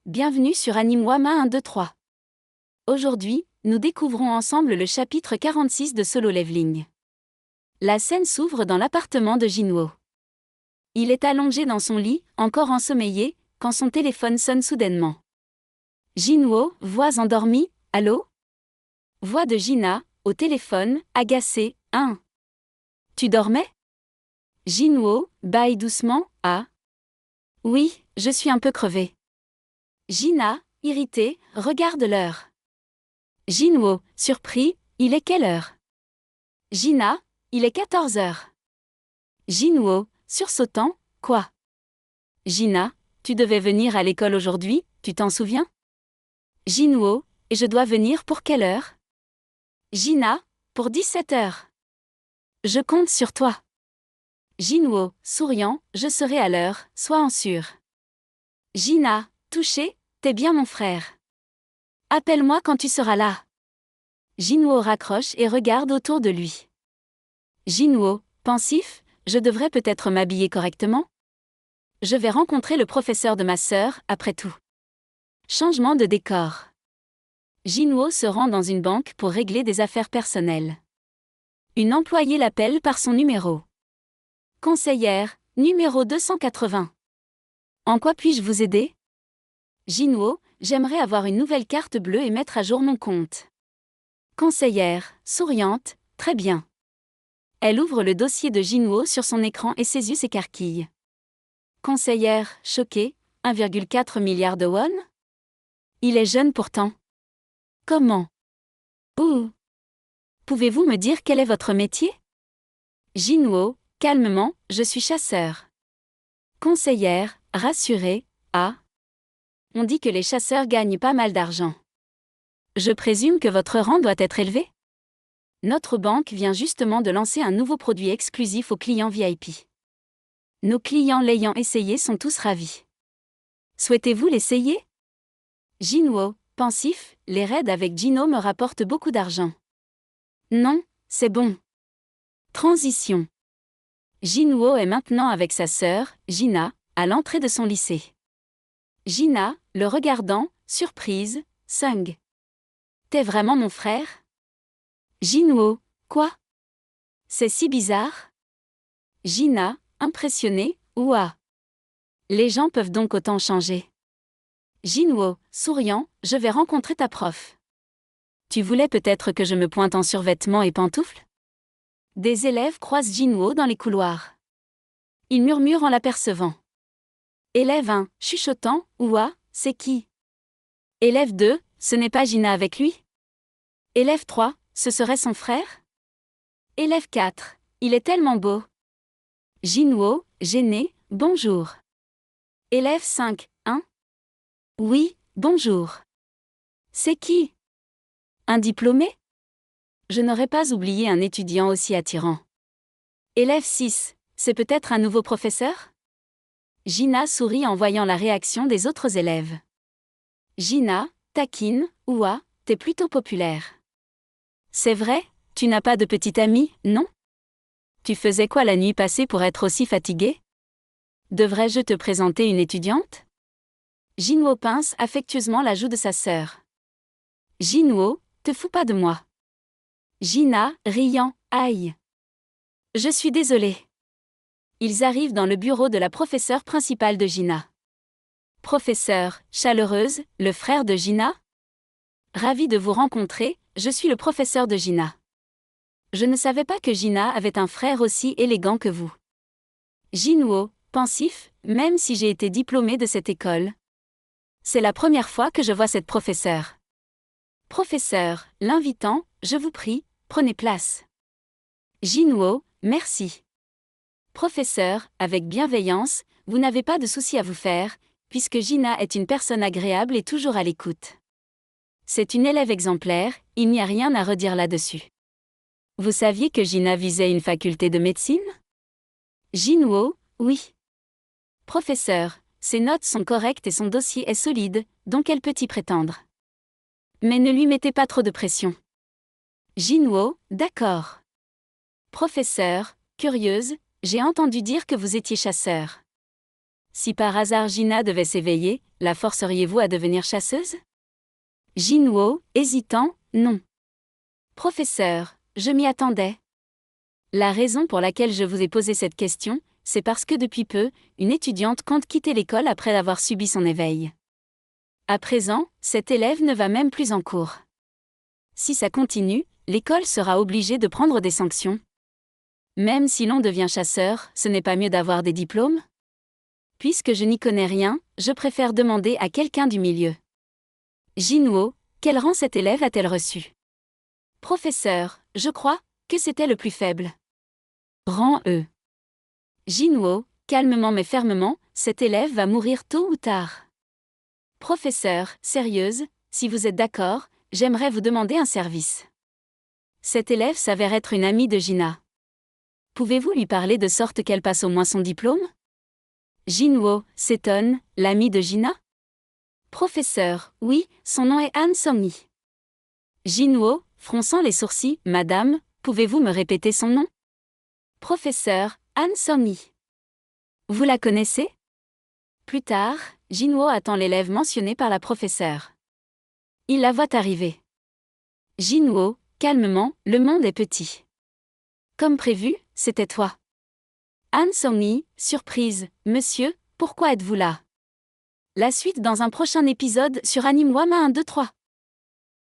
Bienvenue sur Anime-Wama 123. Aujourd'hui, nous découvrons ensemble le chapitre 46 de Solo Leveling. La scène s'ouvre dans l'appartement de Jinwoo. Il est allongé dans son lit, encore ensommeillé, quand son téléphone sonne soudainement. Jinwoo, voix endormie, allô? Voix de Jina, au téléphone, agacée, hein? Tu dormais? Jinwoo, bâille doucement, ah? Oui, je suis un peu crevée. Jina, irritée, regarde l'heure. Jinwoo, surpris, il est quelle heure? Jina, il est 14 heures. Jinwoo, sursautant, quoi? Jina, tu devais venir à l'école aujourd'hui, tu t'en souviens? Jinwoo, et je dois venir pour quelle heure? Jina, pour 17 heures. Je compte sur toi. Jinwoo, souriant, je serai à l'heure, sois en sûr. Jina, touché, t'es bien mon frère. Appelle-moi quand tu seras là. Jinwoo raccroche et regarde autour de lui. Jinwoo, pensif, je devrais peut-être m'habiller correctement? Je vais rencontrer le professeur de ma sœur, après tout. Changement de décor. Jinwoo se rend dans une banque pour régler des affaires personnelles. Une employée l'appelle par son numéro. Conseillère, numéro 280. En quoi puis-je vous aider? Jinwoo, j'aimerais avoir une nouvelle carte bleue et mettre à jour mon compte. Conseillère, souriante, très bien. Elle ouvre le dossier de Jinwoo sur son écran et ses yeux s'écarquillent. Conseillère, choquée, 1,4 milliard de won? Il est jeune pourtant. Comment? Ouh. Pouvez-vous me dire quel est votre métier? Jinwoo, calmement, je suis chasseur. Conseillère, rassurée, ah. On dit que les chasseurs gagnent pas mal d'argent. Je présume que votre rang doit être élevé? Notre banque vient justement de lancer un nouveau produit exclusif aux clients VIP. Nos clients l'ayant essayé sont tous ravis. Souhaitez-vous l'essayer? Jinwoo, pensif, les raids avec Jino me rapportent beaucoup d'argent. Non, c'est bon. Transition. Jinwoo est maintenant avec sa sœur, Jina, à l'entrée de son lycée. Jina, le regardant, surprise, Sung. T'es vraiment mon frère? Jinwoo, quoi? C'est si bizarre? Jina, impressionnée, ouah. Les gens peuvent donc autant changer. Jinwoo, souriant, je vais rencontrer ta prof. Tu voulais peut-être que je me pointe en survêtements et pantoufles? Des élèves croisent Jinwoo dans les couloirs. Ils murmurent en l'apercevant. Élève 1, chuchotant, ouah, c'est qui? Élève 2, ce n'est pas Jina avec lui? Élève 3, ce serait son frère? Élève 4, il est tellement beau. Jinwoo, gêné, bonjour. Élève 5, hein? Oui, bonjour. C'est qui? Un diplômé? Je n'aurais pas oublié un étudiant aussi attirant. Élève 6, c'est peut-être un nouveau professeur? Jina sourit en voyant la réaction des autres élèves. Jina, taquine, ouah, t'es plutôt populaire. C'est vrai, tu n'as pas de petite amie, non? Tu faisais quoi la nuit passée pour être aussi fatiguée? Devrais-je te présenter une étudiante? Jinwoo pince affectueusement la joue de sa sœur. Jinwoo, te fous pas de moi. Jina, riant, aïe. Je suis désolée. Ils arrivent dans le bureau de la professeure principale de Jina. Professeure, chaleureuse, le frère de Jina? Ravi de vous rencontrer, je suis le professeur de Jina. Je ne savais pas que Jina avait un frère aussi élégant que vous. Jinwoo, pensif, même si j'ai été diplômé de cette école. C'est la première fois que je vois cette professeure. Professeur, l'invitant, je vous prie, prenez place. Jinwoo, merci. Professeur, avec bienveillance, vous n'avez pas de souci à vous faire, puisque Jina est une personne agréable et toujours à l'écoute. C'est une élève exemplaire, il n'y a rien à redire là-dessus. Vous saviez que Jina visait une faculté de médecine? Jinwoo, oui. Professeur, ses notes sont correctes et son dossier est solide, donc elle peut y prétendre. Mais ne lui mettez pas trop de pression. Jinwoo, d'accord. Professeur, curieuse, j'ai entendu dire que vous étiez chasseur. Si par hasard Gina devait s'éveiller, la forceriez-vous à devenir chasseuse? Jinwoo, hésitant, non. Professeur, je m'y attendais. La raison pour laquelle je vous ai posé cette question, c'est parce que depuis peu, une étudiante compte quitter l'école après avoir subi son éveil. À présent, cette élève ne va même plus en cours. Si ça continue, l'école sera obligée de prendre des sanctions. Même si l'on devient chasseur, ce n'est pas mieux d'avoir des diplômes? Puisque je n'y connais rien, je préfère demander à quelqu'un du milieu. Jinwoo, quel rang cette élève a-t-elle reçu? Professeur, je crois que c'était le plus faible. Rang E. Jinwoo, calmement mais fermement, cette élève va mourir tôt ou tard. Professeur, sérieuse, si vous êtes d'accord, j'aimerais vous demander un service. Cette élève s'avère être une amie de Gina. Pouvez-vous lui parler de sorte qu'elle passe au moins son diplôme? Jinwoo s'étonne, l'amie de Gina? Professeur, oui, son nom est Han Song-mi. Jinwoo, fronçant les sourcils, Madame, pouvez-vous me répéter son nom? Professeur, Han Song-mi. Vous la connaissez? Plus tard, Jinwoo attend l'élève mentionné par la professeure. Il la voit arriver. Jinwoo, calmement, le monde est petit. Comme prévu, c'était toi. Han Song-mi, surprise, monsieur, pourquoi êtes-vous là? La suite dans un prochain épisode sur Anime Wama 1, 2, 3.